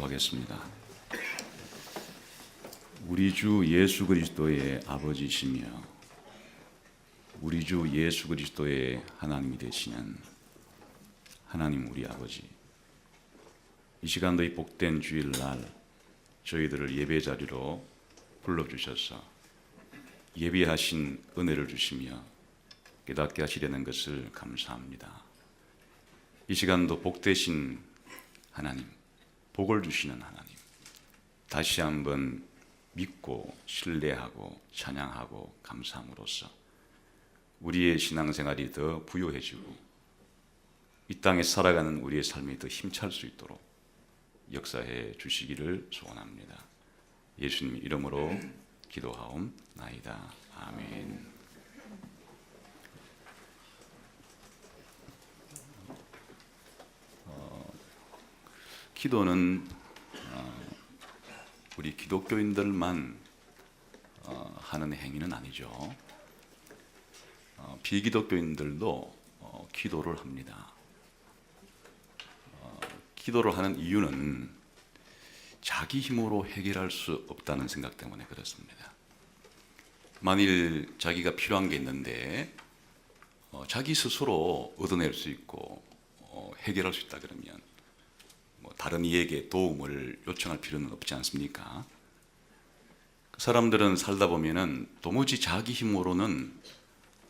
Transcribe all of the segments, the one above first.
기도하겠습니다. 우리 주 예수 그리스도의 아버지시며 우리 주 예수 그리스도의 하나님이 되시는 하나님 우리 아버지, 이 시간도 이 복된 주일날 저희들을 예배 자리로 불러주셔서 예비하신 은혜를 주시며 깨닫게 하시려는 것을 감사합니다. 이 시간도 복되신 하나님, 복을 주시는 하나님, 다시 한번 믿고 신뢰하고 찬양하고 감사함으로써 우리의 신앙생활이 더 부요해지고 이 땅에 살아가는 우리의 삶이 더 힘찰 수 있도록 역사해 주시기를 소원합니다. 예수님 이름으로 기도하옵나이다. 아멘. 기도는 우리 기독교인들만 하는 행위는 아니죠. 비기독교인들도 기도를 합니다. 기도를 하는 이유는 자기 힘으로 해결할 수 없다는 생각 때문에 그렇습니다. 만일 자기가 필요한 게 있는데 자기 스스로 얻어낼 수 있고 해결할 수 있다 그러면 다른 이에게 도움을 요청할 필요는 없지 않습니까? 그 사람들은 살다 보면은 도무지 자기 힘으로는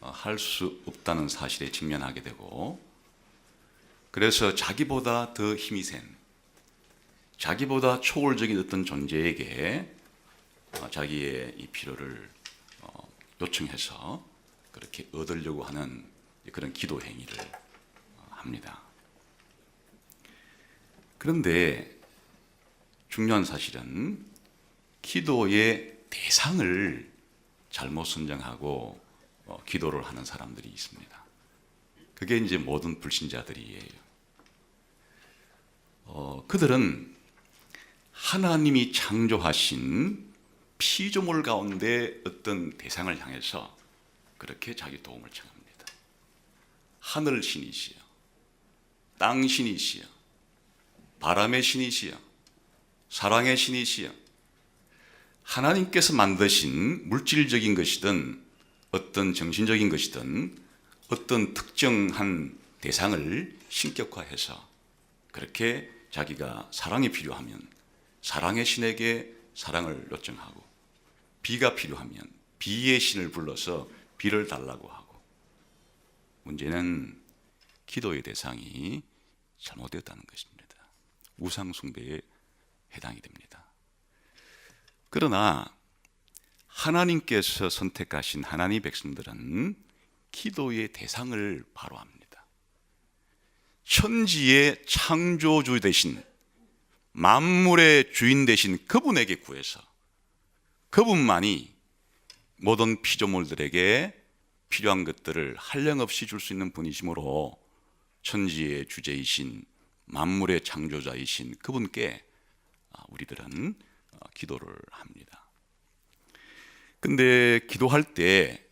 할 수 없다는 사실에 직면하게 되고, 그래서 자기보다 더 힘이 센, 자기보다 초월적인 어떤 존재에게 자기의 이 필요를 요청해서 그렇게 얻으려고 하는 그런 기도 행위를 합니다. 그런데 중요한 사실은 기도의 대상을 잘못 선정하고 기도를 하는 사람들이 있습니다. 그게 이제 모든 불신자들이에요. 그들은 하나님이 창조하신 피조물 가운데 어떤 대상을 향해서 그렇게 자기 도움을 청합니다. 하늘 신이시여, 땅 신이시여, 바람의 신이시여, 사랑의 신이시여, 하나님께서 만드신 물질적인 것이든 어떤 정신적인 것이든 어떤 특정한 대상을 신격화해서 그렇게 자기가 사랑이 필요하면 사랑의 신에게 사랑을 요청하고, 비가 필요하면 비의 신을 불러서 비를 달라고 하고, 문제는 기도의 대상이 잘못되었다는 것입니다. 우상 숭배에 해당이 됩니다. 그러나 하나님께서 선택하신 하나님의 백성들은 기도의 대상을 바로 합니다. 천지의 창조주 되신, 만물의 주인 되신 그분에게 구해서 그분만이 모든 피조물들에게 필요한 것들을 한량없이 줄 수 있는 분이시므로 천지의 주제이신, 만물의 창조자이신 그분께 우리들은 기도를 합니다. 근데 기도할 때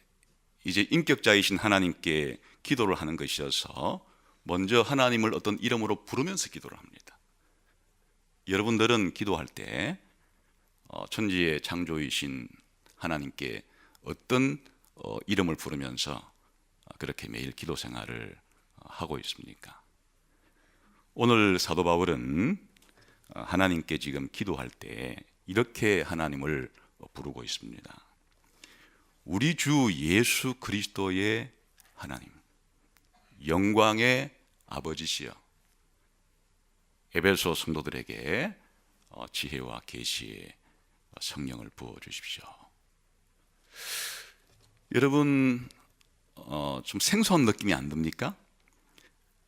이제 인격자이신 하나님께 기도를 하는 것이어서 먼저 하나님을 어떤 이름으로 부르면서 기도를 합니다. 여러분들은 기도할 때 천지의 창조이신 하나님께 어떤 이름을 부르면서 그렇게 매일 기도 생활을 하고 있습니까? 오늘 사도 바울은 하나님께 지금 기도할 때 이렇게 하나님을 부르고 있습니다. 우리 주 예수 그리스도의 하나님, 영광의 아버지시여, 에베소 성도들에게 지혜와 계시의 성령을 부어 주십시오. 여러분, 좀 생소한 느낌이 안 듭니까?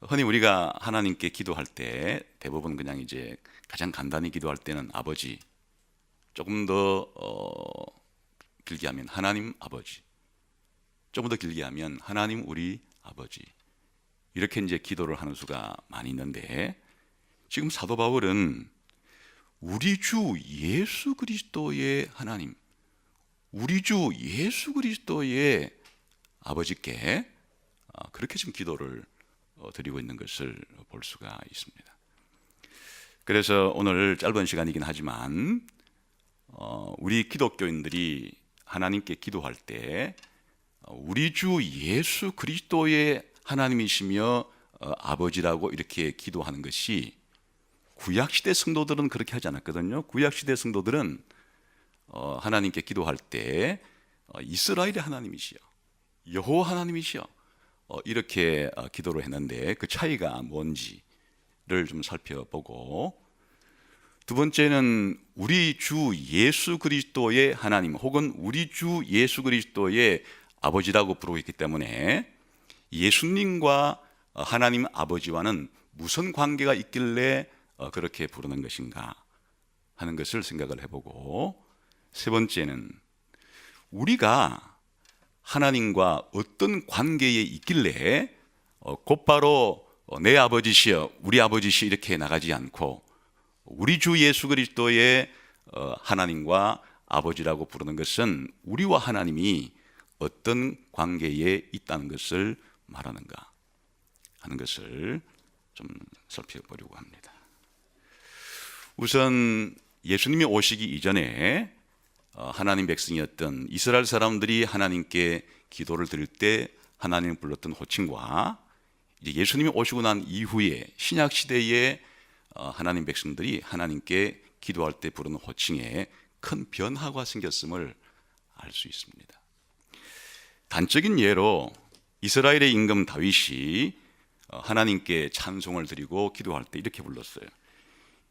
흔히 우리가 하나님께 기도할 때 대부분 그냥 이제 가장 간단히 기도할 때는 아버지, 조금 더 길게 하면 하나님 아버지, 조금 더 길게 하면 하나님 우리 아버지, 이렇게 이제 기도를 하는 수가 많이 있는데, 지금 사도 바울은 우리 주 예수 그리스도의 하나님, 우리 주 예수 그리스도의 아버지께 그렇게 지금 기도를 드리고 있는 것을 볼 수가 있습니다. 그래서 오늘 짧은 시간이긴 하지만 우리 기독교인들이 하나님께 기도할 때 우리 주 예수 그리스도의 하나님이시며 아버지라고 이렇게 기도하는 것이 구약시대 성도들은 그렇게 하지 않았거든요. 구약시대 성도들은 하나님께 기도할 때 이스라엘의 하나님이시여, 여호와 하나님이시여 이렇게 기도를 했는데 그 차이가 뭔지를 좀 살펴보고, 두 번째는 우리 주 예수 그리스도의 하나님 혹은 우리 주 예수 그리스도의 아버지라고 부르고 있기 때문에 예수님과 하나님 아버지와는 무슨 관계가 있길래 그렇게 부르는 것인가 하는 것을 생각을 해보고, 세 번째는 우리가 하나님과 어떤 관계에 있길래 곧바로 내 아버지시여 우리 아버지시여 이렇게 나가지 않고 우리 주 예수 그리스도의 하나님과 아버지라고 부르는 것은 우리와 하나님이 어떤 관계에 있다는 것을 말하는가 하는 것을 좀 살펴보려고 합니다. 우선 예수님이 오시기 이전에 하나님 백성이었던 이스라엘 사람들이 하나님께 기도를 드릴 때 하나님을 불렀던 호칭과 이제 예수님이 오시고 난 이후에 신약 시대에 하나님 백성들이 하나님께 기도할 때 부르는 호칭에 큰 변화가 생겼음을 알 수 있습니다. 단적인 예로 이스라엘의 임금 다윗이 하나님께 찬송을 드리고 기도할 때 이렇게 불렀어요.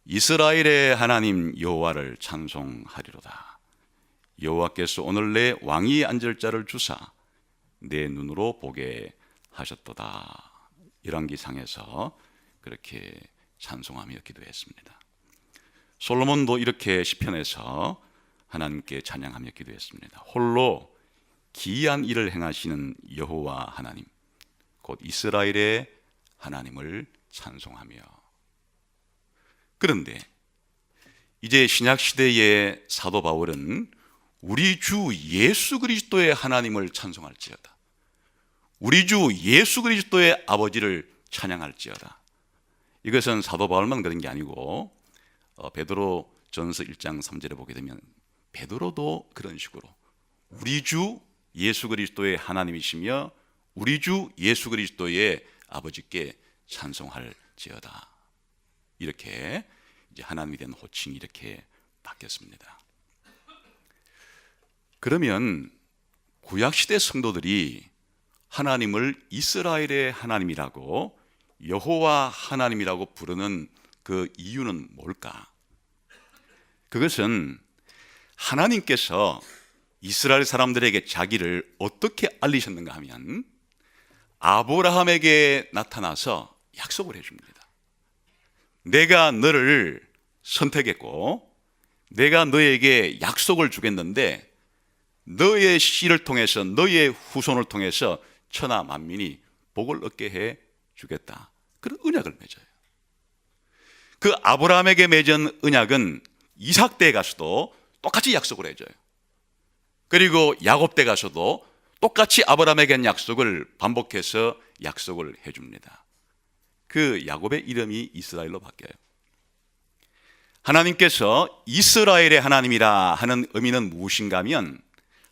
이스라엘의 하나님 여호와를 찬송하리로다. 여호와께서 오늘 내 왕위에 앉을 자를 주사 내 눈으로 보게 하셨도다. 열왕기상에서 그렇게 찬송하며 기도했습니다. 솔로몬도 이렇게 시편에서 하나님께 찬양하며 기도했습니다. 홀로 기이한 일을 행하시는 여호와 하나님 곧 이스라엘의 하나님을 찬송하며. 그런데 이제 신약 시대의 사도 바울은 우리 주 예수 그리스도의 하나님을 찬송할지어다, 우리 주 예수 그리스도의 아버지를 찬양할지어다. 이것은 사도 바울만 그런 게 아니고 베드로 전서 1장 3절에 보게 되면 베드로도 그런 식으로 우리 주 예수 그리스도의 하나님이시며 우리 주 예수 그리스도의 아버지께 찬송할지어다. 이렇게 이제 하나님이 된 호칭이 이렇게 바뀌었습니다. 그러면 구약시대 성도들이 하나님을 이스라엘의 하나님이라고 여호와 하나님이라고 부르는 그 이유는 뭘까? 그것은 하나님께서 이스라엘 사람들에게 자기를 어떻게 알리셨는가 하면 아브라함에게 나타나서 약속을 해줍니다. 내가 너를 선택했고 내가 너에게 약속을 주겠는데 너의 씨를 통해서 너의 후손을 통해서 천하 만민이 복을 얻게 해 주겠다. 그런 언약을 맺어요. 그 아브라함에게 맺은 언약은 이삭 때에 가서도 똑같이 약속을 해줘요. 그리고 야곱 때 가서도 똑같이 아브라함에게 한 약속을 반복해서 약속을 해줍니다. 그 야곱의 이름이 이스라엘로 바뀌어요. 하나님께서 이스라엘의 하나님이라 하는 의미는 무엇인가 하면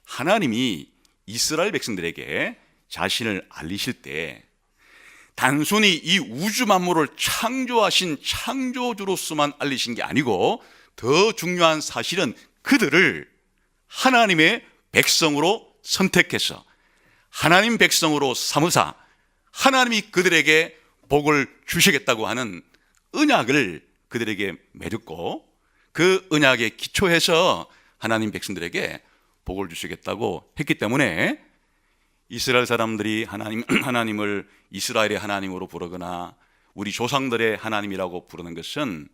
하나님이 이스라엘 백성들에게 자신을 알리실 때 단순히 이 우주 만물을 창조하신 창조주로서만 알리신 게 아니고 더 중요한 사실은 그들을 하나님의 백성으로 선택해서 하나님 백성으로 삼으사 하나님이 그들에게 복을 주시겠다고 하는 언약을 그들에게 맺었고 그 언약에 기초해서 하나님 백성들에게 복을 주시겠다고 했기 때문에 이스라엘 사람들이 하나님을 이스라엘의 하나님으로 부르거나 우리 조상들의 하나님이라고 부르는 것은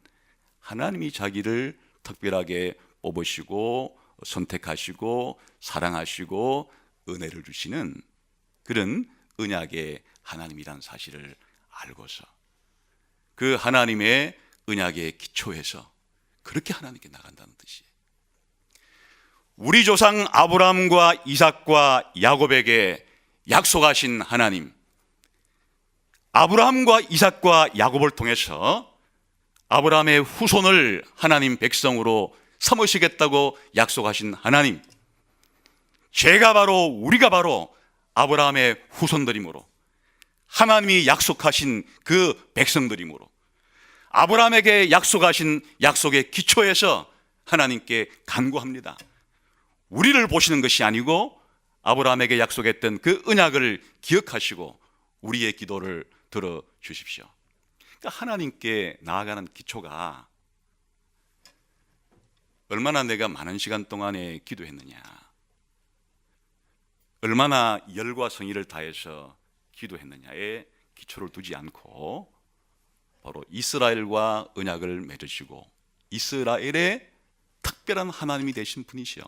하나님이 자기를 특별하게 뽑으시고 선택하시고 사랑하시고 은혜를 주시는 그런 언약의 하나님이란 사실을 알고서 그 하나님의 언약에 기초해서 그렇게 하나님께 나간다는 뜻이에요. 우리 조상 아브라함과 이삭과 야곱에게 약속하신 하나님, 아브라함과 이삭과 야곱을 통해서 아브라함의 후손을 하나님 백성으로 삼으시겠다고 약속하신 하나님, 우리가 바로 아브라함의 후손들이므로, 하나님이 약속하신 그 백성들이므로, 아브라함에게 약속하신 약속의 기초에서 하나님께 간구합니다. 우리를 보시는 것이 아니고 아브라함에게 약속했던 그 언약을 기억하시고 우리의 기도를 들어주십시오. 그러니까 하나님께 나아가는 기초가 얼마나 내가 많은 시간 동안에 기도했느냐, 얼마나 열과 성의를 다해서 기도했느냐에 기초를 두지 않고 바로 이스라엘과 언약을 맺으시고 이스라엘의 특별한 하나님이 되신 분이시여,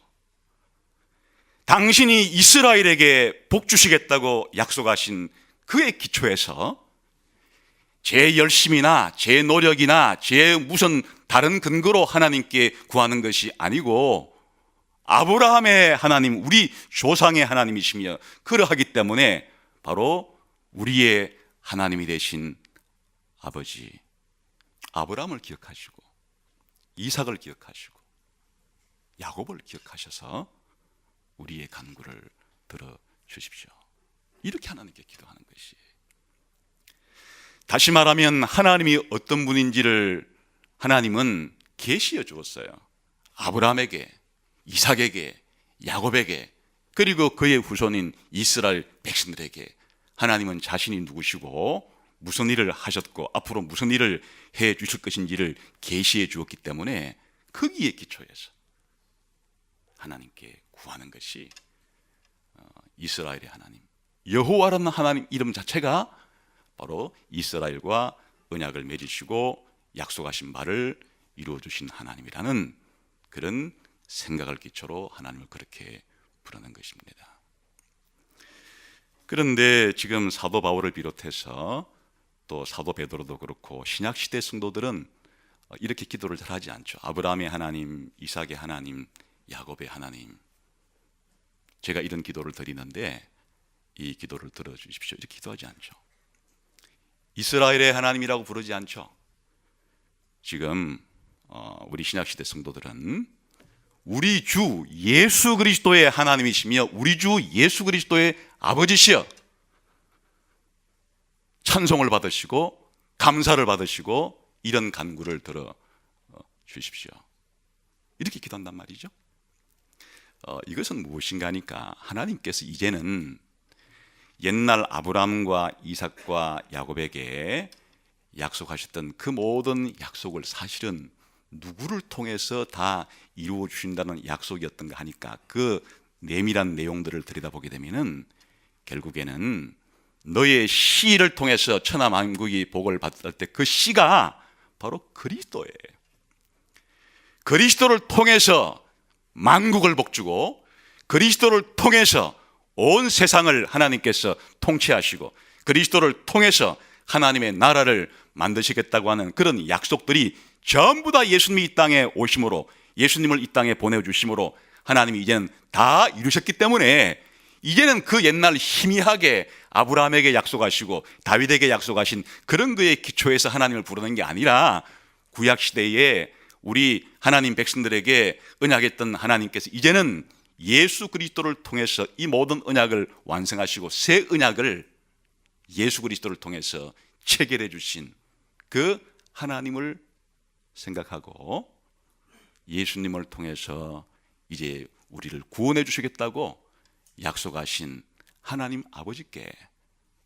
당신이 이스라엘에게 복 주시겠다고 약속하신 그의 기초에서 제 열심이나 제 노력이나 제 무슨 다른 근거로 하나님께 구하는 것이 아니고 아브라함의 하나님, 우리 조상의 하나님이시며 그러하기 때문에 바로 우리의 하나님이 되신 아버지 아브라함을 기억하시고 이삭을 기억하시고 야곱을 기억하셔서 우리의 간구를 들어주십시오. 이렇게 하나님께 기도하는 것이, 다시 말하면 하나님이 어떤 분인지를 하나님은 계시해 주었어요. 아브라함에게, 이삭에게, 야곱에게, 그리고 그의 후손인 이스라엘 백성들에게 하나님은 자신이 누구시고 무슨 일을 하셨고 앞으로 무슨 일을 해 주실 것인지를 계시해 주었기 때문에 거기에 기초해서 하나님께 구하는 것이 이스라엘의 하나님, 여호와라는 하나님 이름 자체가 바로 이스라엘과 언약을 맺으시고 약속하신 바를 이루어주신 하나님이라는 그런 생각을 기초로 하나님을 그렇게 부르는 것입니다. 그런데 지금 사도 바울을 비롯해서 또 사도 베드로도 그렇고 신약시대 성도들은 이렇게 기도를 잘 하지 않죠. 아브라함의 하나님, 이삭의 하나님, 야곱의 하나님, 제가 이런 기도를 드리는데 이 기도를 들어주십시오, 이렇게 기도하지 않죠. 이스라엘의 하나님이라고 부르지 않죠. 지금 우리 신약시대 성도들은 우리 주 예수 그리스도의 하나님이시며 우리 주 예수 그리스도의 아버지시여 찬송을 받으시고 감사를 받으시고 이런 간구를 들어 주십시오, 이렇게 기도한단 말이죠. 이것은 무엇인가 하니까 하나님께서 이제는 옛날 아브라함과 이삭과 야곱에게 약속하셨던 그 모든 약속을 사실은 누구를 통해서 다 이루어 주신다는 약속이었던가 하니까 그 내밀한 내용들을 들여다보게 되면은 결국에는 너의 씨를 통해서 천하 만국이 복을 받을 때 그 씨가 바로 그리스도예요. 그리스도를 통해서 만국을 복주고 그리스도를 통해서 온 세상을 하나님께서 통치하시고 그리스도를 통해서 하나님의 나라를 만드시겠다고 하는 그런 약속들이 전부 다 예수님이 이 땅에 오심으로, 예수님을 이 땅에 보내주심으로 하나님이 이제는 다 이루셨기 때문에 이제는 그 옛날 희미하게 아브라함에게 약속하시고 다윗에게 약속하신 그런 거에 기초해서 하나님을 부르는 게 아니라 구약시대에 우리 하나님 백성들에게 언약했던 하나님께서 이제는 예수 그리스도를 통해서 이 모든 언약을 완성하시고 새 언약을 예수 그리스도를 통해서 체결해 주신 그 하나님을 생각하고 예수님을 통해서 이제 우리를 구원해 주시겠다고 약속하신 하나님 아버지께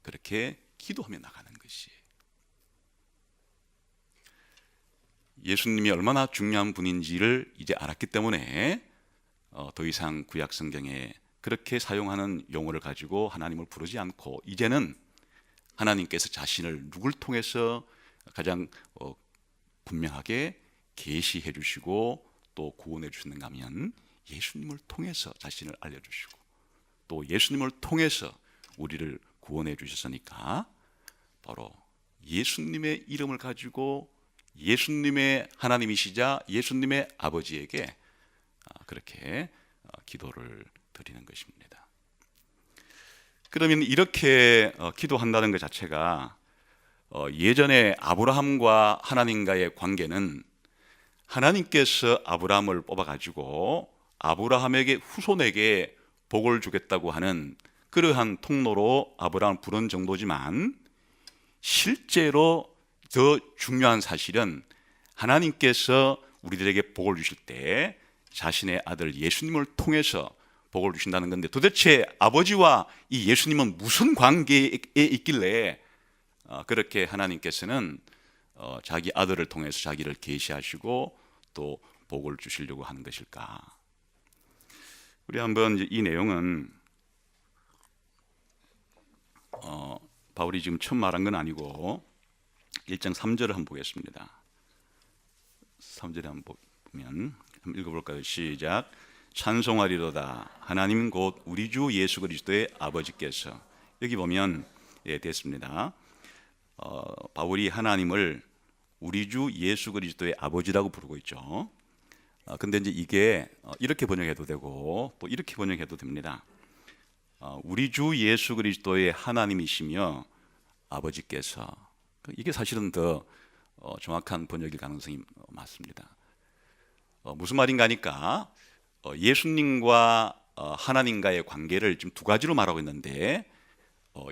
그렇게 기도하며 나가는 것이, 예수님이 얼마나 중요한 분인지를 이제 알았기 때문에 더 이상 구약 성경에 그렇게 사용하는 용어를 가지고 하나님을 부르지 않고 이제는 하나님께서 자신을 누굴 통해서 가장 분명하게 계시해 주시고 또 구원해 주시는가 하면 예수님을 통해서 자신을 알려주시고 또 예수님을 통해서 우리를 구원해 주셨으니까 바로 예수님의 이름을 가지고 예수님의 하나님이시자 예수님의 아버지에게 그렇게 기도를 드리는 것입니다. 그러면 이렇게 기도한다는 것 자체가 예전에 아브라함과 하나님과의 관계는 하나님께서 아브라함을 뽑아가지고 아브라함에게 후손에게 복을 주겠다고 하는 그러한 통로로 아브라함을 부른 정도지만, 실제로 더 중요한 사실은 하나님께서 우리들에게 복을 주실 때 자신의 아들 예수님을 통해서 복을 주신다는 건데, 도대체 아버지와 이 예수님은 무슨 관계에 있길래 그렇게 하나님께서는 자기 아들을 통해서 자기를 계시하시고 또 복을 주시려고 하는 것일까? 우리 한번 이 내용은 바울이 지금 처음 말한 건 아니고 1장 3절을 한번 보겠습니다. 3절에 한번 보면 한번 읽어볼까요? 시작. 찬송하리로다 하나님 곧 우리 주 예수 그리스도의 아버지께서. 여기 보면 됐습니다. 바울이 하나님을 우리 주 예수 그리스도의 아버지라고 부르고 있죠. 근데 이제 이게 이렇게 번역해도 되고 또 이렇게 번역해도 됩니다. 우리 주 예수 그리스도의 하나님이시며 아버지께서. 이게 사실은 더 정확한 번역일 가능성이 많습니다. 무슨 말인가 하니까 예수님과 하나님과의 관계를 지금 두 가지로 말하고 있는데,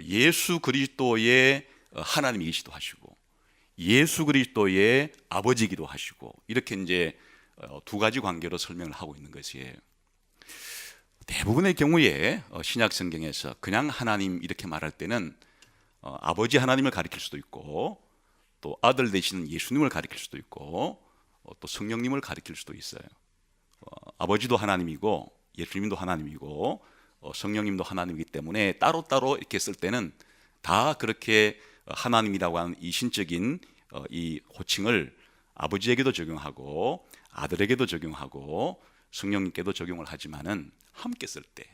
예수 그리스도의 하나님이시기도 하시고 예수 그리스도의 아버지이기도 하시고, 이렇게 이제 두 가지 관계로 설명을 하고 있는 것이에요. 대부분의 경우에 신약 성경에서 그냥 하나님 이렇게 말할 때는 아버지 하나님을 가리킬 수도 있고, 또 아들 되시는 예수님을 가리킬 수도 있고, 또 성령님을 가리킬 수도 있어요. 아버지도 하나님이고 예수님도 하나님이고 성령님도 하나님이기 때문에 따로따로 이렇게 쓸 때는 다 그렇게 하나님이라고 하는 이 신적인 이 호칭을 아버지에게도 적용하고 아들에게도 적용하고 성령님께도 적용을 하지만은, 함께 쓸 때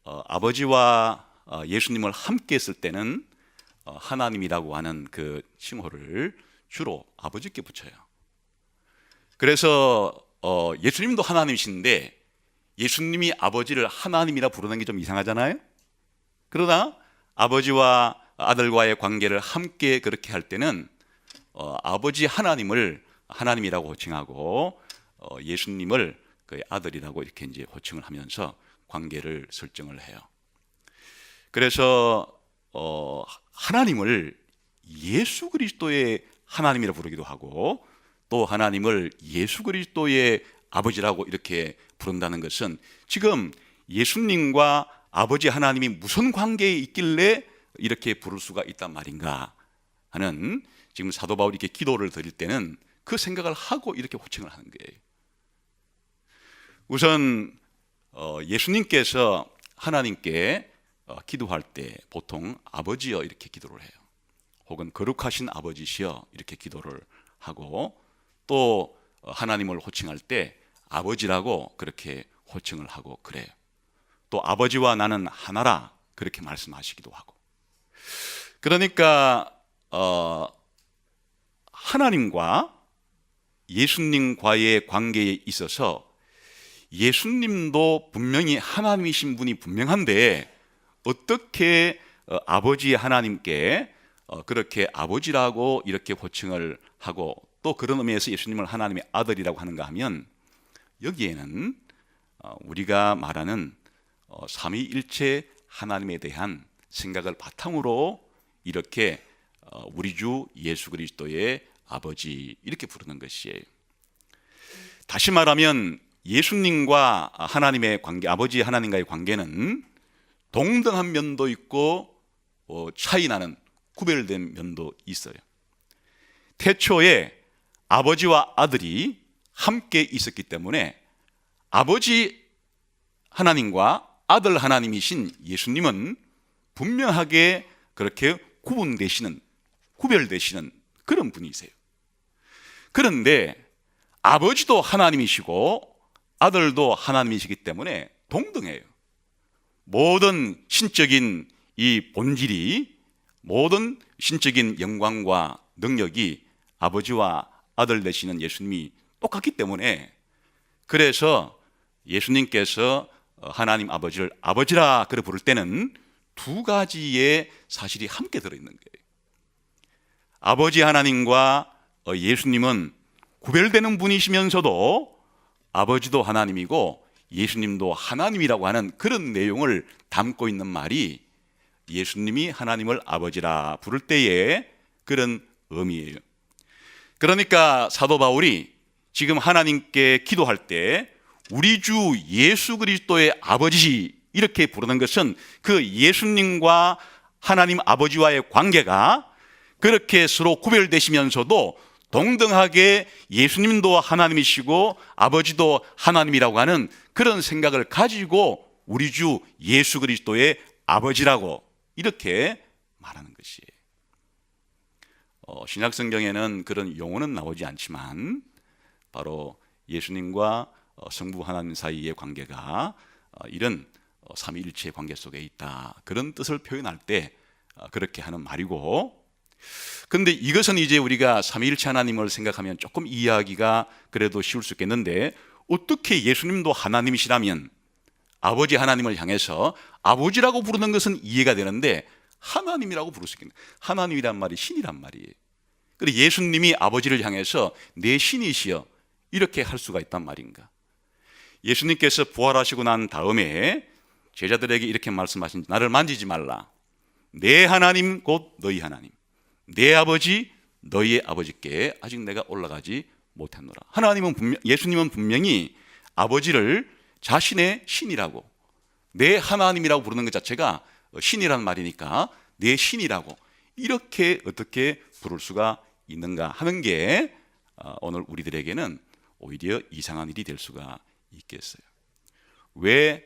아버지와 예수님을 함께 쓸 때는 하나님이라고 하는 그 칭호를 주로 아버지께 붙여요. 그래서 예수님도 하나님이신데 예수님이 아버지를 하나님이라 부르는 게 좀 이상하잖아요. 그러나 아버지와 아들과의 관계를 함께 그렇게 할 때는 아버지 하나님을 하나님이라고 호칭하고 예수님을 그의 아들이라고 이렇게 이제 호칭을 하면서 관계를 설정을 해요. 그래서 하나님을 예수 그리스도의 하나님이라 부르기도 하고, 또 하나님을 예수 그리스도의 아버지라고 이렇게 부른다는 것은 지금 예수님과 아버지 하나님이 무슨 관계에 있길래 이렇게 부를 수가 있단 말인가 하는, 지금 사도 바울이 이렇게 기도를 드릴 때는 그 생각을 하고 이렇게 호칭을 하는 거예요. 우선 예수님께서 하나님께 기도할 때 보통 아버지여 이렇게 기도를 해요. 혹은 거룩하신 아버지시여 이렇게 기도를 하고, 또 하나님을 호칭할 때 아버지라고 그렇게 호칭을 하고 그래요. 또 아버지와 나는 하나라 그렇게 말씀하시기도 하고. 그러니까 하나님과 예수님과의 관계에 있어서 예수님도 분명히 하나님이신 분이 분명한데, 어떻게 아버지 하나님께 그렇게 아버지라고 이렇게 호칭을 하고, 또 그런 의미에서 예수님을 하나님의 아들이라고 하는가 하면, 여기에는 우리가 말하는 삼위일체 하나님에 대한 생각을 바탕으로 이렇게 우리 주 예수 그리스도의 아버지 이렇게 부르는 것이에요. 다시 말하면 예수님과 하나님의 관계, 아버지 하나님과의 관계는 동등한 면도 있고 차이 나는 구별된 면도 있어요. 태초에 아버지와 아들이 함께 있었기 때문에 아버지 하나님과 아들 하나님이신 예수님은 분명하게 그렇게 구별되시는 그런 분이세요. 그런데 아버지도 하나님이시고 아들도 하나님이시기 때문에 동등해요. 모든 신적인 이 본질이, 모든 신적인 영광과 능력이 아버지와 아들 되시는 예수님이 똑같기 때문에, 그래서 예수님께서 하나님 아버지를 아버지라 그래 부를 때는 두 가지의 사실이 함께 들어있는 거예요. 아버지 하나님과 예수님은 구별되는 분이시면서도 아버지도 하나님이고 예수님도 하나님이라고 하는 그런 내용을 담고 있는 말이 예수님이 하나님을 아버지라 부를 때의 그런 의미예요. 그러니까 사도 바울이 지금 하나님께 기도할 때 우리 주 예수 그리스도의 아버지 이렇게 부르는 것은 그 예수님과 하나님 아버지와의 관계가 그렇게 서로 구별되시면서도 동등하게 예수님도 하나님이시고 아버지도 하나님이라고 하는 그런 생각을 가지고 우리 주 예수 그리스도의 아버지라고 이렇게 말하는 것이에요. 신약 성경에는 그런 용어는 나오지 않지만 바로 예수님과 성부 하나님 사이의 관계가 이런 삼위일체의 관계 속에 있다, 그런 뜻을 표현할 때 그렇게 하는 말이고, 그런데 이것은 이제 우리가 삼위일체 하나님을 생각하면 조금 이해하기가 그래도 쉬울 수 있겠는데, 어떻게 예수님도 하나님이시라면 아버지 하나님을 향해서 아버지라고 부르는 것은 이해가 되는데 하나님이라고 부를 수 있겠냐? 하나님이란 말이 신이란 말이에요. 그리고 예수님이 아버지를 향해서 내 신이시여 이렇게 할 수가 있단 말인가? 예수님께서 부활하시고 난 다음에 제자들에게 이렇게 말씀하신, 나를 만지지 말라. 내 하나님 곧 너희 하나님, 내 아버지 너희의 아버지께 아직 내가 올라가지 못했노라. 예수님은 분명히 아버지를 자신의 신이라고, 내 하나님이라고 부르는 것 자체가 신이란 말이니까 내 신이라고 이렇게 어떻게 부를 수가 있는가 하는 게 오늘 우리들에게는 오히려 이상한 일이 될 수가 있겠어요. 왜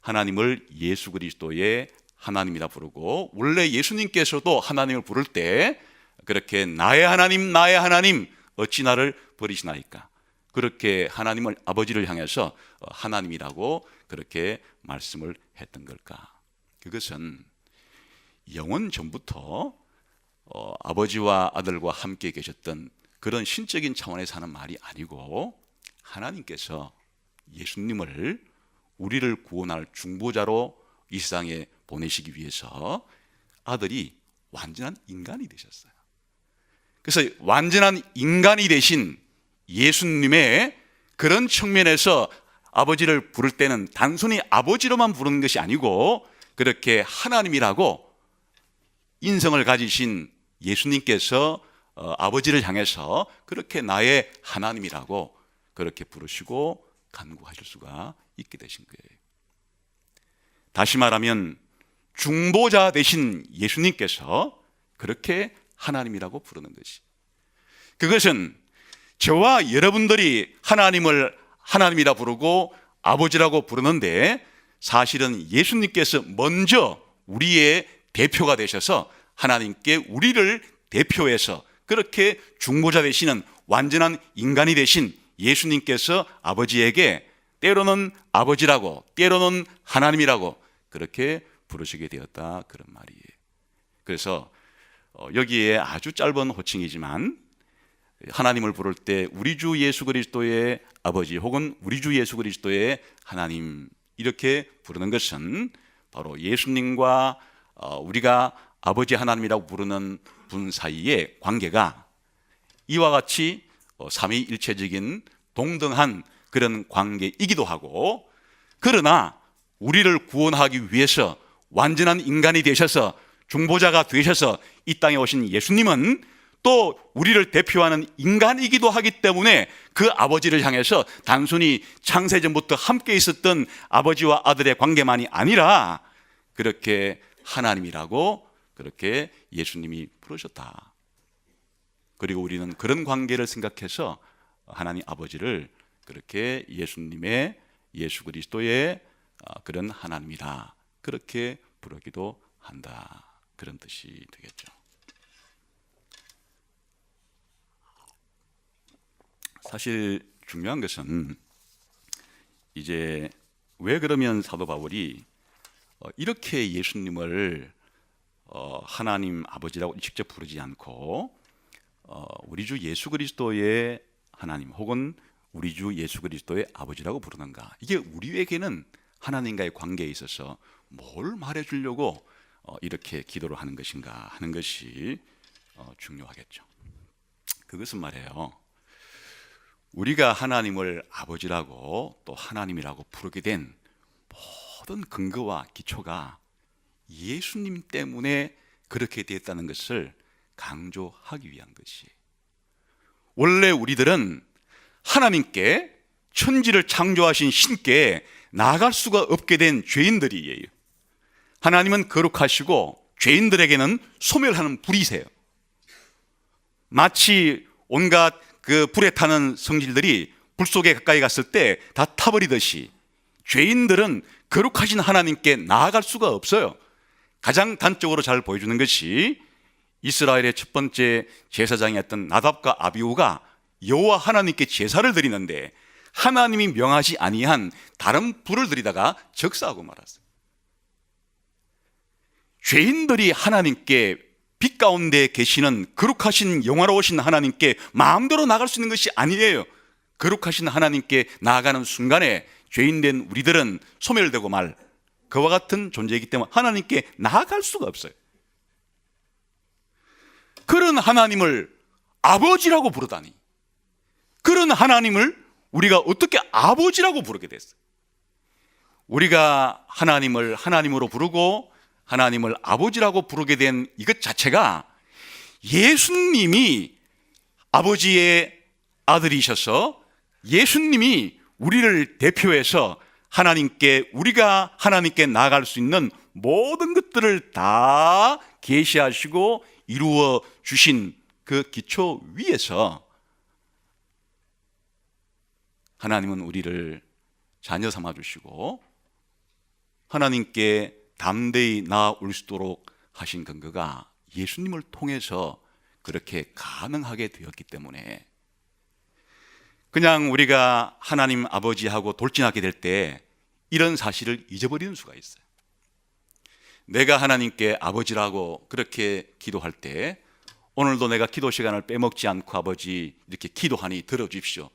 하나님을 예수 그리스도의 하나님이라 부르고, 원래 예수님께서도 하나님을 부를 때 그렇게 나의 하나님 어찌 나를 버리시나이까, 그렇게 하나님을 아버지를 향해서 하나님이라고 그렇게 말씀을 했던 걸까? 그것은 영원 전부터 아버지와 아들과 함께 계셨던 그런 신적인 차원에서 하는 말이 아니고, 하나님께서 예수님을 우리를 구원할 중보자로 이 세상에 보내시기 위해서 아들이 완전한 인간이 되셨어요. 그래서 완전한 인간이 되신 예수님의 그런 측면에서 아버지를 부를 때는 단순히 아버지로만 부르는 것이 아니고, 그렇게 하나님이라고 인성을 가지신 예수님께서 아버지를 향해서 그렇게 나의 하나님이라고 그렇게 부르시고 간구하실 수가 있게 되신 거예요. 다시 말하면 중보자 되신 예수님께서 그렇게 하나님이라고 부르는 것이, 그것은 저와 여러분들이 하나님을 하나님이라 부르고 아버지라고 부르는데, 사실은 예수님께서 먼저 우리의 대표가 되셔서 하나님께 우리를 대표해서 그렇게 중보자 되시는 완전한 인간이 되신 예수님께서 아버지에게 때로는 아버지라고 때로는 하나님이라고 그렇게 부르시게 되었다, 그런 말이에요. 그래서 여기에 아주 짧은 호칭이지만 하나님을 부를 때 우리 주 예수 그리스도의 아버지 혹은 우리 주 예수 그리스도의 하나님 이렇게 부르는 것은 바로 예수님과 우리가 아버지 하나님이라고 부르는 분 사이의 관계가 이와 같이 삼위일체적인 동등한 그런 관계이기도 하고, 그러나 우리를 구원하기 위해서 완전한 인간이 되셔서 중보자가 되셔서 이 땅에 오신 예수님은 또 우리를 대표하는 인간이기도 하기 때문에 그 아버지를 향해서 단순히 창세전부터 함께 있었던 아버지와 아들의 관계만이 아니라 그렇게 하나님이라고 그렇게 예수님이 부르셨다. 그리고 우리는 그런 관계를 생각해서 하나님 아버지를 그렇게 예수님의 예수 그리스도의 그런 하나님이다 그렇게 부르기도 한다, 그런 뜻이 되겠죠. 사실 중요한 것은 이제 왜 그러면 사도 바울이 이렇게 예수님을 하나님 아버지라고 직접 부르지 않고 우리 주 예수 그리스도의 하나님 혹은 우리 주 예수 그리스도의 아버지라고 부르는가? 이게 우리에게는 하나님과의 관계에 있어서 뭘 말해주려고 이렇게 기도를 하는 것인가 하는 것이 중요하겠죠. 그것은 말이에요, 우리가 하나님을 아버지라고 또 하나님이라고 부르게 된 모든 근거와 기초가 예수님 때문에 그렇게 되었다는 것을 강조하기 위한 것이, 원래 우리들은 하나님께, 천지를 창조하신 신께 나아갈 수가 없게 된 죄인들이에요. 하나님은 거룩하시고 죄인들에게는 소멸하는 불이세요. 마치 온갖 그 불에 타는 성질들이 불 속에 가까이 갔을 때 다 타버리듯이 죄인들은 거룩하신 하나님께 나아갈 수가 없어요. 가장 단적으로 잘 보여주는 것이 이스라엘의 첫 번째 제사장이었던 나답과 아비후가 여호와 하나님께 제사를 드리는데 하나님이 명하지 아니한 다른 불을 드리다가 적사하고 말았어요. 죄인들이 하나님께 빛 가운데 계시는 거룩하신 영화로우신 하나님께 마음대로 나갈 수 있는 것이 아니에요. 거룩하신 하나님께 나아가는 순간에 죄인된 우리들은 소멸되고 말, 그와 같은 존재이기 때문에 하나님께 나아갈 수가 없어요. 그런 하나님을 아버지라고 부르다니, 그런 하나님을 우리가 어떻게 아버지라고 부르게 됐어요? 우리가 하나님을 하나님으로 부르고 하나님을 아버지라고 부르게 된 이것 자체가 예수님이 아버지의 아들이셔서 예수님이 우리를 대표해서 우리가 하나님께 나아갈 수 있는 모든 것들을 다 계시하시고 이루어 주신 그 기초 위에서 하나님은 우리를 자녀 삼아 주시고 하나님께 담대히 나아올 수 있도록 하신 근거가 예수님을 통해서 그렇게 가능하게 되었기 때문에, 그냥 우리가 하나님 아버지하고 돌진하게 될 때 이런 사실을 잊어버리는 수가 있어요. 내가 하나님께 아버지라고 그렇게 기도할 때, 오늘도 내가 기도 시간을 빼먹지 않고 아버지 이렇게 기도하니 들어주십시오,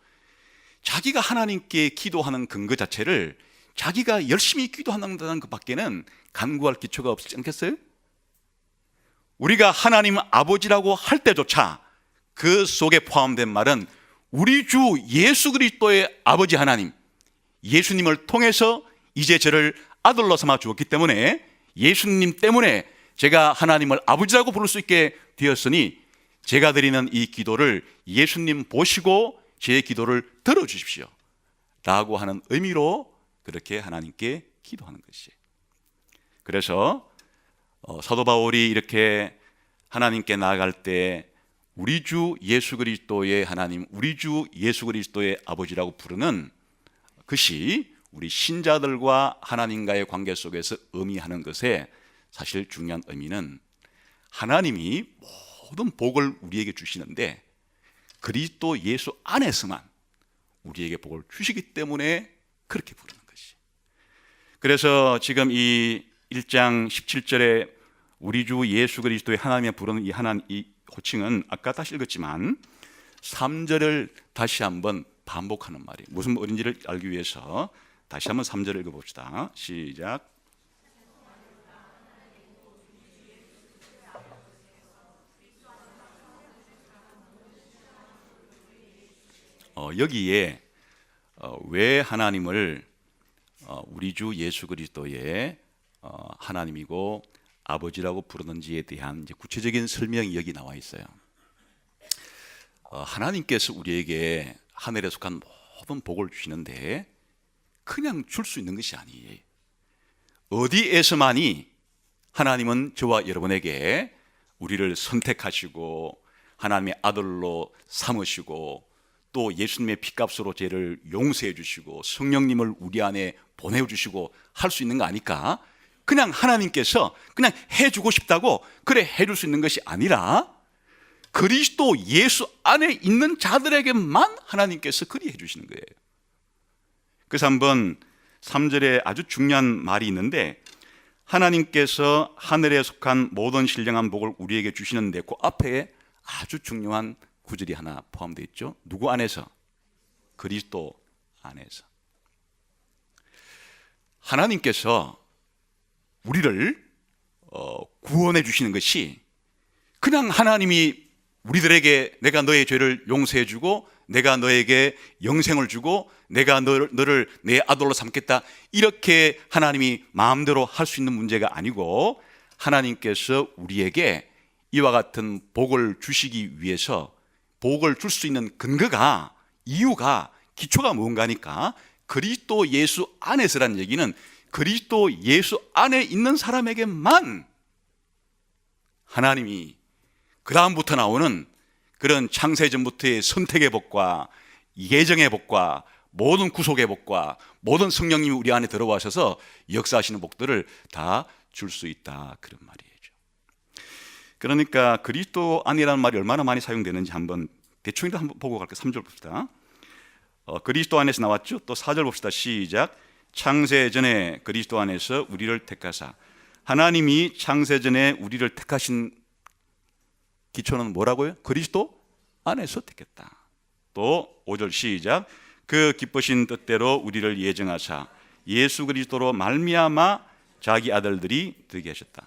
자기가 하나님께 기도하는 근거 자체를 자기가 열심히 기도한다는 것밖에는 간구할 기초가 없지 않겠어요? 우리가 하나님 아버지라고 할 때조차 그 속에 포함된 말은 우리 주 예수 그리스도의 아버지 하나님, 예수님을 통해서 이제 저를 아들로 삼아 주었기 때문에 예수님 때문에 제가 하나님을 아버지라고 부를 수 있게 되었으니 제가 드리는 이 기도를 예수님 보시고 제 기도를 들어주십시오 라고 하는 의미로 그렇게 하나님께 기도하는 것이에요. 그래서 사도 바울이 이렇게 하나님께 나아갈 때 우리 주 예수 그리스도의 하나님, 우리 주 예수 그리스도의 아버지라고 부르는 것이 우리 신자들과 하나님과의 관계 속에서 의미하는 것에 사실 중요한 의미는, 하나님이 모든 복을 우리에게 주시는데 그리스도 예수 안에서만 우리에게 복을 주시기 때문에 그렇게 부르는 것이. 그래서 지금 이 1장 17절에 우리 주 예수 그리스도의 하나님에 부르는 이 호칭은 아까 다시 읽었지만 3절을 다시 한번 반복하는 말이에요. 무슨 말인지를 알기 위해서 다시 한번 3절을 읽어봅시다. 시작. 여기에 왜 하나님을 우리 주 예수 그리스도의 하나님이고 아버지라고 부르는지에 대한 이제 구체적인 설명이 여기 나와 있어요. 하나님께서 우리에게 하늘에 속한 모든 복을 주시는데 그냥 줄 수 있는 것이 아니에요. 어디에서만이 하나님은 저와 여러분에게 우리를 선택하시고 하나님의 아들로 삼으시고 또 예수님의 피값으로 죄를 용서해 주시고 성령님을 우리 안에 보내주시고 할 수 있는 거 아닐까? 그냥 하나님께서 그냥 해주고 싶다고 그래 해줄 수 있는 것이 아니라 그리스도 예수 안에 있는 자들에게만 하나님께서 그리 해주시는 거예요. 그래서 한번 3절에 아주 중요한 말이 있는데, 하나님께서 하늘에 속한 모든 신령한 복을 우리에게 주시는데 그 앞에 아주 중요한 구절이 하나 포함되어 있죠. 누구 안에서? 그리스도 안에서. 하나님께서 우리를 구원해 주시는 것이 그냥 하나님이 우리들에게 내가 너의 죄를 용서해 주고 내가 너에게 영생을 주고 내가 너를 내 아들로 삼겠다, 이렇게 하나님이 마음대로 할 수 있는 문제가 아니고, 하나님께서 우리에게 이와 같은 복을 주시기 위해서 복을 줄 수 있는 근거가, 이유가, 기초가 뭔가니까 그리스도 예수 안에서라는 얘기는 그리스도 예수 안에 있는 사람에게만 하나님이 그 다음부터 나오는 그런 창세전부터의 선택의 복과 예정의 복과 모든 구속의 복과 모든 성령님이 우리 안에 들어와셔서 역사하시는 복들을 다 줄 수 있다, 그런 말이죠. 그러니까 그리스도 안이라는 말이 얼마나 많이 사용되는지 한번 대충이라도 한번 보고 갈게요. 3절 봅시다. 그리스도 안에서 나왔죠. 또 4절 봅시다. 시작. 창세전에 그리스도 안에서 우리를 택하사. 하나님이 창세전에 우리를 택하신 기초는 뭐라고요? 그리스도 안에서 택했다. 또 5절 시작. 그 기쁘신 뜻대로 우리를 예정하사 예수 그리스도로 말미암아 자기 아들들이 되게 하셨다.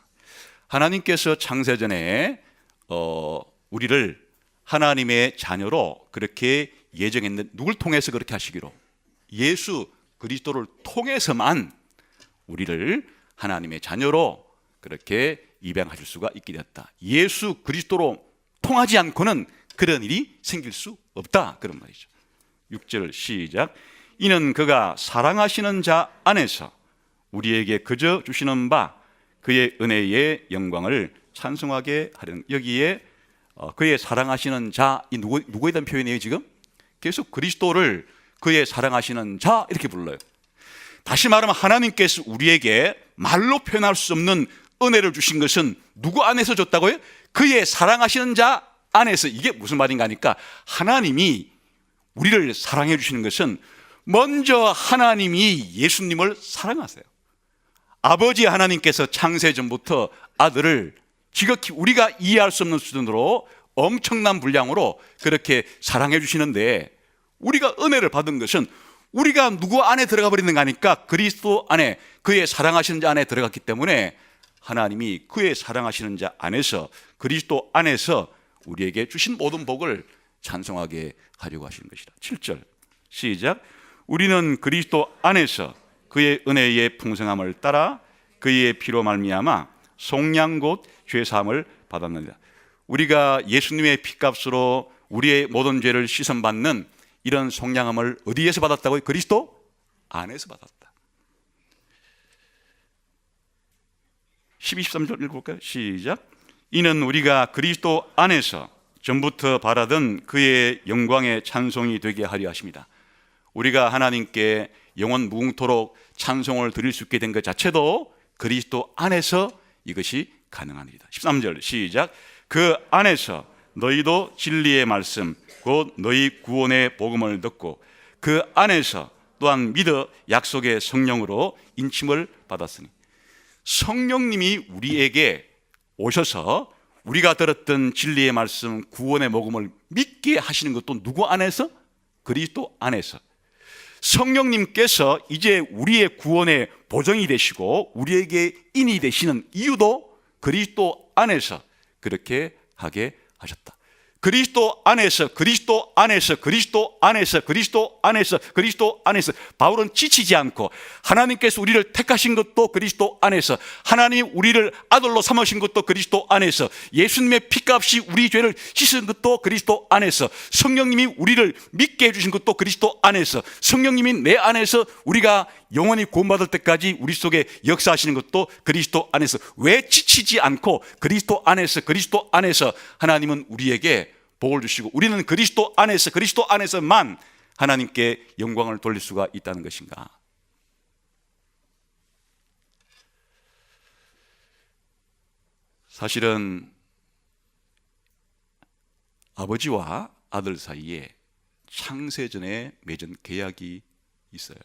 하나님께서 창세전에 우리를 하나님의 자녀로 그렇게 예정했는데 누굴 통해서 그렇게 하시기로? 예수 그리스도를 통해서만 우리를 하나님의 자녀로 그렇게 입양하실 수가 있게 되었다. 예수 그리스도로 통하지 않고는 그런 일이 생길 수 없다, 그런 말이죠. 6절 시작. 이는 그가 사랑하시는 자 안에서 우리에게 그저 주시는 바 그의 은혜의 영광을 찬송하게 하려는, 여기에 그의 사랑하시는 자, 이 누구에 대한 표현이에요? 지금 계속 그리스도를 그의 사랑하시는 자 이렇게 불러요. 다시 말하면 하나님께서 우리에게 말로 표현할 수 없는 은혜를 주신 것은 누구 안에서 줬다고요? 그의 사랑하시는 자 안에서. 이게 무슨 말인가 하니까, 하나님이 우리를 사랑해 주시는 것은 먼저 하나님이 예수님을 사랑하세요. 아버지 하나님께서 창세전부터 아들을 지극히 우리가 이해할 수 없는 수준으로 엄청난 분량으로 그렇게 사랑해 주시는데, 우리가 은혜를 받은 것은 우리가 누구 안에 들어가 버리는가 하니까 그리스도 안에, 그의 사랑하시는 자 안에 들어갔기 때문에 하나님이 그의 사랑하시는 자 안에서, 그리스도 안에서 우리에게 주신 모든 복을 찬송하게 하려고 하시는 것이다. 7절 시작. 우리는 그리스도 안에서 그의 은혜의 풍성함을 따라 그의 피로 말미암아 속량 곧 죄사함을 받았느니라. 우리가 예수님의 피값으로 우리의 모든 죄를 씻음받는 이런 속량함을 어디에서 받았다고요? 그리스도 안에서 받았다. 12, 13절 읽어볼까요? 시작. 이는 우리가 그리스도 안에서 전부터 바라던 그의 영광의 찬송이 되게 하려 하십니다. 우리가 하나님께 영원 무궁토록 찬송을 드릴 수 있게 된 것 자체도 그리스도 안에서 이것이 가능한 일이다. 13절 시작. 그 안에서 너희도 진리의 말씀 곧 너희 구원의 복음을 듣고 그 안에서 또한 믿어 약속의 성령으로 인침을 받았으니. 성령님이 우리에게 오셔서 우리가 들었던 진리의 말씀, 구원의 복음을 믿게 하시는 것도 누구 안에서? 그리스도 안에서. 성령님께서 이제 우리의 구원의 보정이 되시고 우리에게 인이 되시는 이유도 그리스도 안에서 그렇게 하게 하셨다. 그리스도 안에서, 그리스도 안에서, 그리스도 안에서, 그리스도 안에서, 그리스도 안에서. 바울은 지치지 않고 하나님께서 우리를 택하신 것도 그리스도 안에서, 하나님 우리를 아들로 삼으신 것도 그리스도 안에서, 예수님의 피값이 우리 죄를 씻은 것도 그리스도 안에서, 성령님이 우리를 믿게 해주신 것도 그리스도 안에서, 성령님이 내 안에서 우리가 영원히 구원받을 때까지 우리 속에 역사하시는 것도 그리스도 안에서. 왜 지치지 않고 그리스도 안에서, 그리스도 안에서 하나님은 우리에게 복을 주시고 우리는 그리스도 안에서, 그리스도 안에서만 하나님께 영광을 돌릴 수가 있다는 것인가? 사실은 아버지와 아들 사이에 창세전에 맺은 계약이 있어요.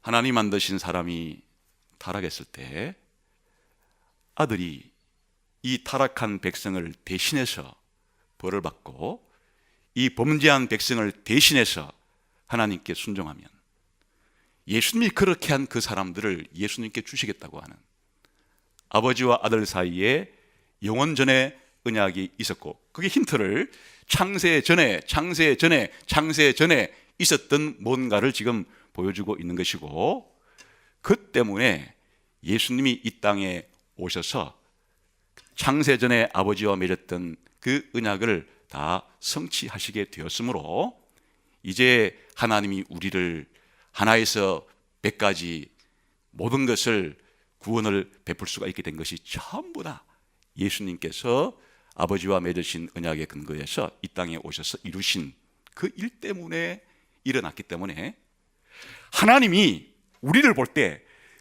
하나님 만드신 사람이 타락했을 때 아들이 이 타락한 백성을 대신해서 벌을 받고 이 범죄한 백성을 대신해서 하나님께 순종하면 예수님이 그렇게 한 그 사람들을 예수님께 주시겠다고 하는 아버지와 아들 사이에 영원 전에 언약이 있었고, 그게 힌트를 창세 전에 있었던 뭔가를 지금 보여주고 있는 것이고, 그 때문에 예수님이 이 땅에 오셔서 창세 전에 아버지와 맺었던 그 언약을 다 성취하시게 되었으므로 이제 하나님이 우리를 하나에서 100까지 모든 것을 구원을 베풀 수가 있게 된 것이 전부 다 예수님께서 아버지와 맺으신 언약의 근거에서 이 땅에 오셔서 이루신 그 일 때문에 일어났기 때문에, 하나님이 우리를 볼 때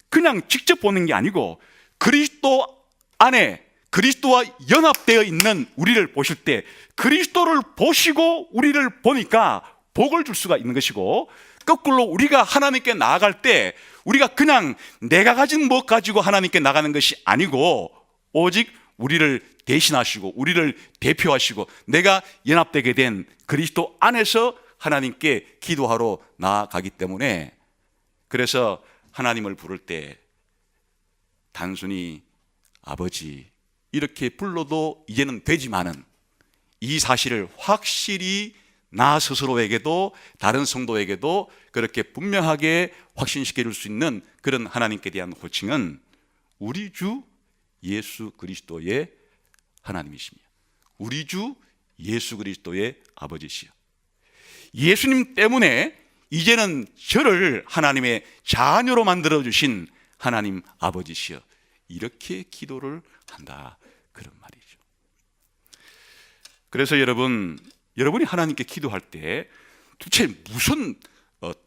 그냥 직접 보는 게 아니고 그리스도 안에 그리스도와 연합되어 있는 우리를 보실 때 그리스도를 보시고 우리를 보니까 복을 줄 수가 있는 것이고, 거꾸로 우리가 하나님께 나아갈 때 우리가 그냥 내가 가진 것 가지고 하나님께 나가는 것이 아니고 오직 우리를 대신하시고 우리를 대표하시고 내가 연합되게 된 그리스도 안에서 하나님께 기도하러 나아가기 때문에, 그래서 하나님을 부를 때 단순히 아버지 이렇게 불러도 이제는 되지만은, 이 사실을 확실히 나 스스로에게도 다른 성도에게도 그렇게 분명하게 확신시켜 줄 수 있는 그런 하나님께 대한 호칭은 우리 주 예수 그리스도의 하나님이십니다. 우리 주 예수 그리스도의 아버지시여, 예수님 때문에 이제는 저를 하나님의 자녀로 만들어 주신 하나님 아버지시여, 이렇게 기도를 한다, 그런 말이죠. 그래서 여러분이 하나님께 기도할 때 도대체 무슨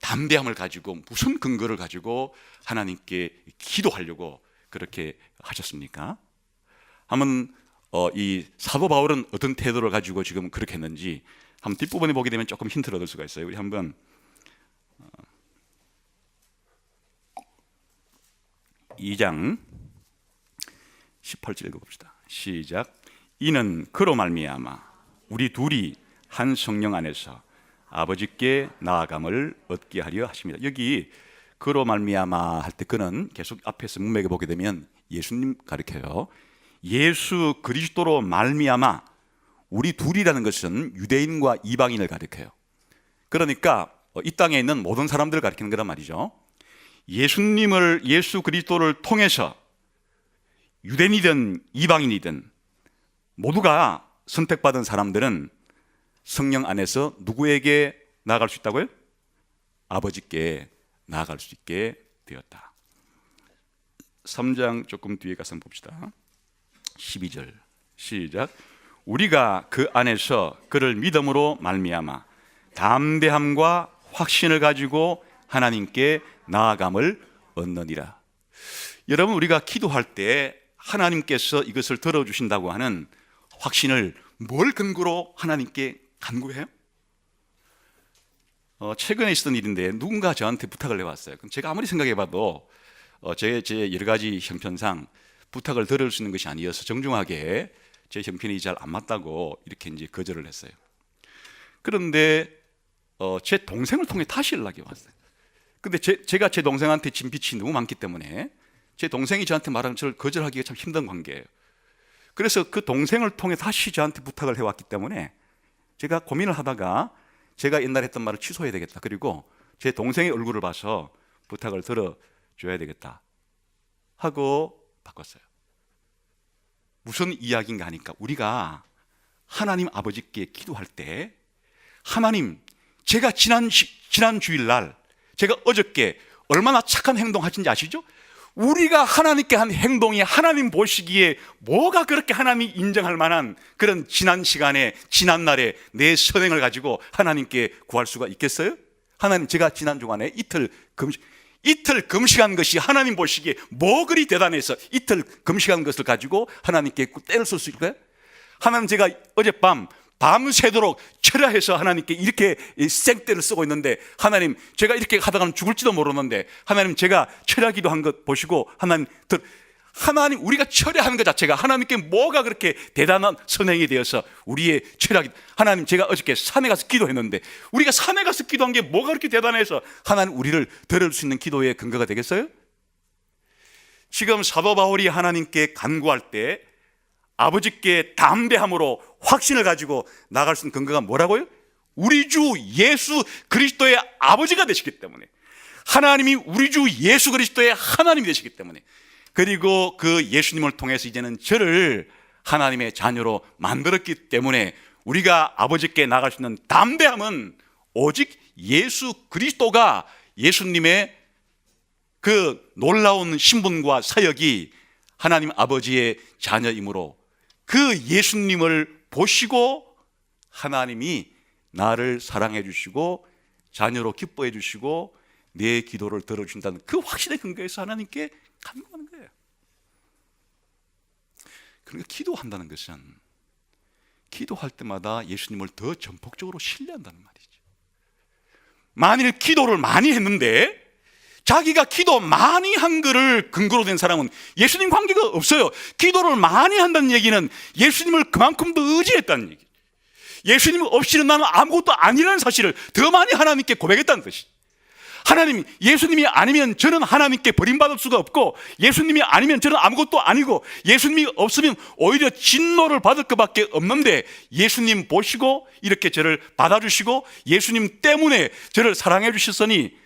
담대함을 가지고 무슨 근거를 가지고 하나님께 기도하려고 그렇게 하셨습니까? 한번 이 사도 바울은 어떤 태도를 가지고 지금 그렇게 했는지 한번 뒷부분에 보게 되면 조금 힌트를 얻을 수가 있어요. 우리 한번 2장 18절 읽어봅시다. 시작. 이는 그로 말미암아 우리 둘이 한 성령 안에서 아버지께 나아감을 얻게 하려 하십니다. 여기 그로 말미암아 할 때 그는 계속 앞에서 문맥에 보게 되면 예수님 가르쳐요. 예수 그리스도로 말미암아 우리 둘이라는 것은 유대인과 이방인을 가르쳐요. 그러니까 이 땅에 있는 모든 사람들을 가리키는 거란 말이죠. 예수 그리스도를 통해서 유대인이든 이방인이든 모두가 선택받은 사람들은 성령 안에서 누구에게 나아갈 수 있다고요? 아버지께 나아갈 수 있게 되었다. 3장 조금 뒤에 가서 봅시다. 12절 시작. 우리가 그 안에서 그를 믿음으로 말미암아 담대함과 확신을 가지고 하나님께 나아감을 얻느니라. 여러분, 우리가 기도할 때 하나님께서 이것을 들어주신다고 하는 확신을 뭘 근거로 하나님께 간구해요? 최근에 있었던 일인데 누군가 저한테 부탁을 해왔어요. 그럼 제가 아무리 생각해봐도 제 여러 가지 형편상 부탁을 들을 수 있는 것이 아니어서 정중하게 제 형편이 잘 안 맞다고 이렇게 이제 거절을 했어요. 그런데 제 동생을 통해 다시 연락이 왔어요. 근데 제가 제 동생한테 진 빚이 너무 많기 때문에 제 동생이 저한테 말하는 저를 거절하기가 참 힘든 관계예요. 그래서 그 동생을 통해 다시 저한테 부탁을 해왔기 때문에 제가 고민을 하다가 제가 옛날에 했던 말을 취소해야 되겠다, 그리고 제 동생의 얼굴을 봐서 부탁을 들어줘야 되겠다 하고 바꿨어요. 무슨 이야기인가 하니까, 우리가 하나님 아버지께 기도할 때 하나님, 제가 지난 주일날 제가 어저께 얼마나 착한 행동하신지 아시죠? 우리가 하나님께 한 행동이 하나님 보시기에 뭐가 그렇게 하나님이 인정할 만한 그런 지난 시간에 지난 날에 내 선행을 가지고 하나님께 구할 수가 있겠어요? 하나님, 제가 지난 주간에 이틀 금식한 것이 하나님 보시기에 뭐 그리 대단해서 이틀 금식한 것을 가지고 하나님께 떼를 쓸 수 있을까요? 하나님, 제가 어젯밤 밤새도록 철야해서 하나님께 이렇게 생떼를 쓰고 있는데, 하나님, 제가 이렇게 하다가는 죽을지도 모르는데 하나님, 제가 철야기도 한 것 보시고 하나님, 우리가 철야하는 것 자체가 하나님께 뭐가 그렇게 대단한 선행이 되어서 우리의 철야기, 하나님, 제가 어저께 산에 가서 기도했는데 우리가 산에 가서 기도한 게 뭐가 그렇게 대단해서 하나님 우리를 들을 수 있는 기도의 근거가 되겠어요? 지금 사도 바울이 하나님께 간구할 때 아버지께 담대함으로 확신을 가지고 나갈 수 있는 근거가 뭐라고요? 우리 주 예수 그리스도의 아버지가 되시기 때문에, 하나님이 우리 주 예수 그리스도의 하나님이 되시기 때문에, 그리고 그 예수님을 통해서 이제는 저를 하나님의 자녀로 만들었기 때문에 우리가 아버지께 나갈 수 있는 담대함은 오직 예수 그리스도가, 예수님의 그 놀라운 신분과 사역이 하나님 아버지의 자녀이므로 그 예수님을 보시고 하나님이 나를 사랑해 주시고 자녀로 기뻐해 주시고 내 기도를 들어주신다는 그 확신의 근거에서 하나님께 간구하는 거예요. 그러니까 기도한다는 것은 기도할 때마다 예수님을 더 전폭적으로 신뢰한다는 말이죠. 만일 기도를 많이 했는데 자기가 기도 많이 한 거를 근거로 된 사람은 예수님 관계가 없어요. 기도를 많이 한다는 얘기는 예수님을 그만큼 더 의지했다는 얘기, 예수님 없이는 나는 아무것도 아니라는 사실을 더 많이 하나님께 고백했다는 뜻이. 하나님, 예수님이 아니면 저는 하나님께 버림받을 수가 없고, 예수님이 아니면 저는 아무것도 아니고, 예수님이 없으면 오히려 진노를 받을 것밖에 없는데, 예수님 보시고 이렇게 저를 받아주시고 예수님 때문에 저를 사랑해 주셨으니,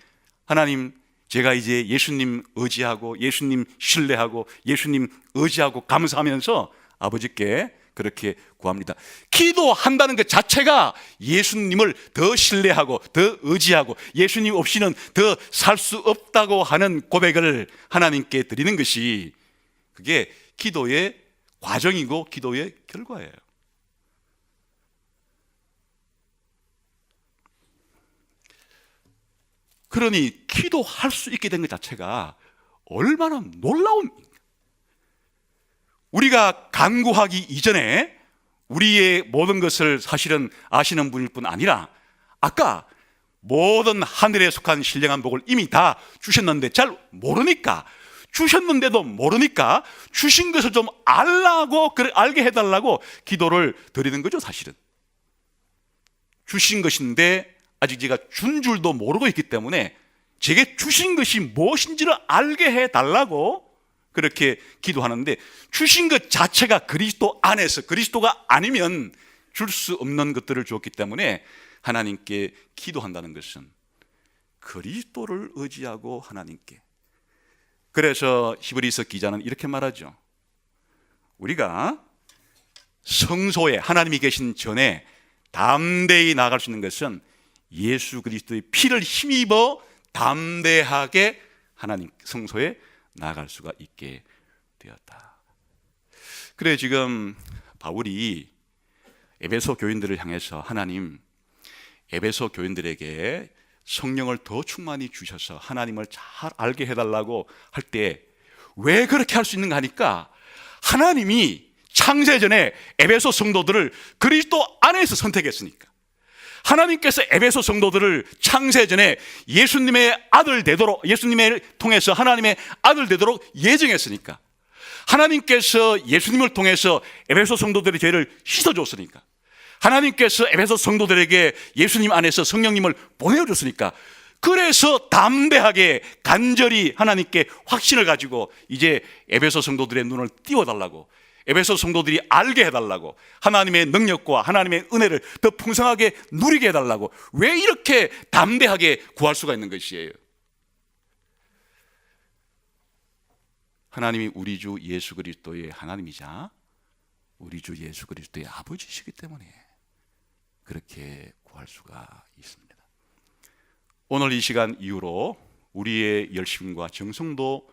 하나님, 제가 이제 예수님 의지하고 예수님 신뢰하고 예수님 의지하고 감사하면서 아버지께 그렇게 구합니다. 기도한다는 것 자체가 예수님을 더 신뢰하고 더 의지하고 예수님 없이는 더 살 수 없다고 하는 고백을 하나님께 드리는 것이, 그게 기도의 과정이고 기도의 결과예요. 그러니 기도할 수 있게 된 것 자체가 얼마나 놀라운, 우리가 간구하기 이전에 우리의 모든 것을 사실은 아시는 분일 뿐 아니라 아까 모든 하늘에 속한 신령한 복을 이미 다 주셨는데 잘 모르니까, 주셨는데도 모르니까 주신 것을 좀 알라고, 알게 해달라고 기도를 드리는 거죠. 사실은 주신 것인데 아직 제가 준 줄도 모르고 있기 때문에 제게 주신 것이 무엇인지를 알게 해달라고 그렇게 기도하는데, 주신 것 자체가 그리스도 안에서, 그리스도가 아니면 줄 수 없는 것들을 주었기 때문에 하나님께 기도한다는 것은 그리스도를 의지하고 하나님께. 그래서 히브리서 기자는 이렇게 말하죠. 우리가 성소에 하나님이 계신 전에 담대히 나아갈 수 있는 것은 예수 그리스도의 피를 힘입어 담대하게 하나님 성소에 나아갈 수가 있게 되었다. 그래, 지금 바울이 에베소 교인들을 향해서 하나님, 에베소 교인들에게 성령을 더 충만히 주셔서 하나님을 잘 알게 해달라고 할 때 왜 그렇게 할 수 있는가 하니까, 하나님이 창세전에 에베소 성도들을 그리스도 안에서 선택했으니까, 하나님께서 에베소 성도들을 창세전에 예수님의 아들 되도록, 예수님을 통해서 하나님의 아들 되도록 예정했으니까, 하나님께서 예수님을 통해서 에베소 성도들의 죄를 씻어줬으니까, 하나님께서 에베소 성도들에게 예수님 안에서 성령님을 보내줬으니까, 그래서 담대하게 간절히 하나님께 확신을 가지고 이제 에베소 성도들의 눈을 띄워달라고, 에베소 성도들이 알게 해달라고, 하나님의 능력과 하나님의 은혜를 더 풍성하게 누리게 해달라고, 왜 이렇게 담대하게 구할 수가 있는 것이에요? 하나님이 우리 주 예수 그리스도의 하나님이자 우리 주 예수 그리스도의 아버지시기 때문에 그렇게 구할 수가 있습니다. 오늘 이 시간 이후로 우리의 열심과 정성도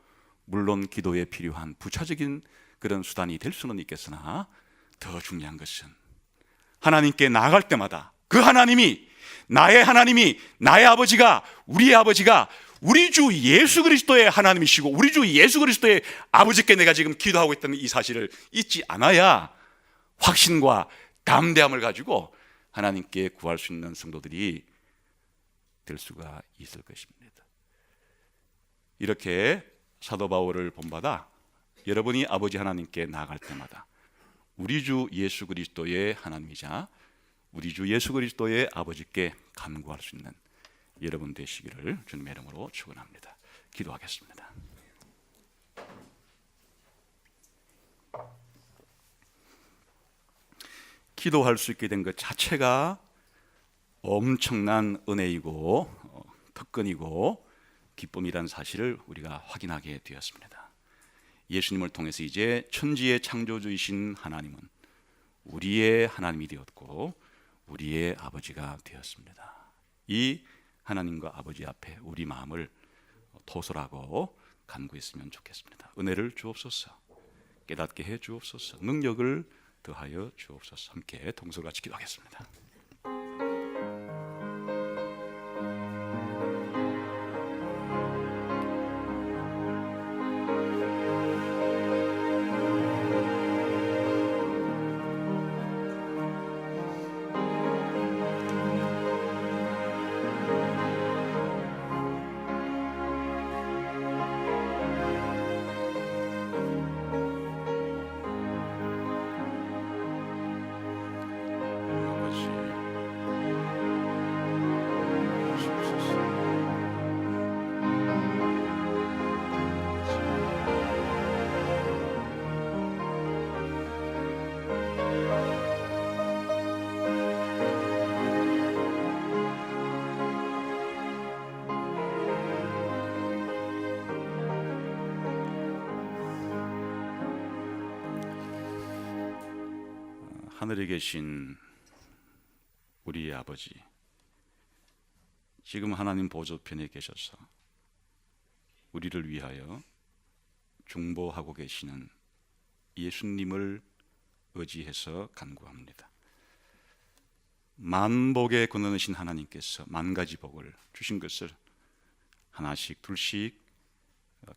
물론 기도에 필요한 부차적인 그런 수단이 될 수는 있겠으나, 더 중요한 것은 하나님께 나아갈 때마다 그 하나님이, 나의 하나님이, 나의 아버지가, 우리의 아버지가 우리 주 예수 그리스도의 하나님이시고 우리 주 예수 그리스도의 아버지께 내가 지금 기도하고 있다는 이 사실을 잊지 않아야 확신과 담대함을 가지고 하나님께 구할 수 있는 성도들이 될 수가 있을 것입니다. 이렇게 사도 바울을 본받아 여러분이 아버지 하나님께 나아갈 때마다 우리 주 예수 그리스도의 하나님이자 우리 주 예수 그리스도의 아버지께 간구할 수 있는 여러분 되시기를 주님의 이름으로 축원합니다. 기도하겠습니다. 기도할 수 있게 된 것 자체가 엄청난 은혜이고 특권이고 기쁨이란 사실을 우리가 확인하게 되었습니다. 예수님을 통해서 이제 천지의 창조주이신 하나님은 우리의 하나님이 되었고 우리의 아버지가 되었습니다. 이 하나님과 아버지 앞에 우리 마음을 토설하고 간구했으면 좋겠습니다. 은혜를 주옵소서, 깨닫게 해 주옵소서, 능력을 더하여 주옵소서. 함께 동서같이 기도하겠습니다. 하늘에 계신 우리의 아버지, 지금 하나님 보좌편에 계셔서 우리를 위하여 중보하고 계시는 예수님을 의지해서 간구합니다. 만복의 권능이신 하나님께서 만 가지 복을 주신 것을 하나씩 둘씩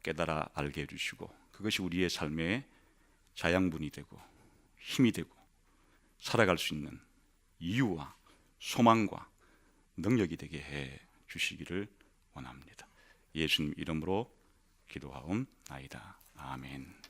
깨달아 알게 해주시고 그것이 우리의 삶의 자양분이 되고 힘이 되고 살아갈 수 있는 이유와 소망과 능력이 되게 해 주시기를 원합니다. 예수님 이름으로 기도하옵나이다. 아멘.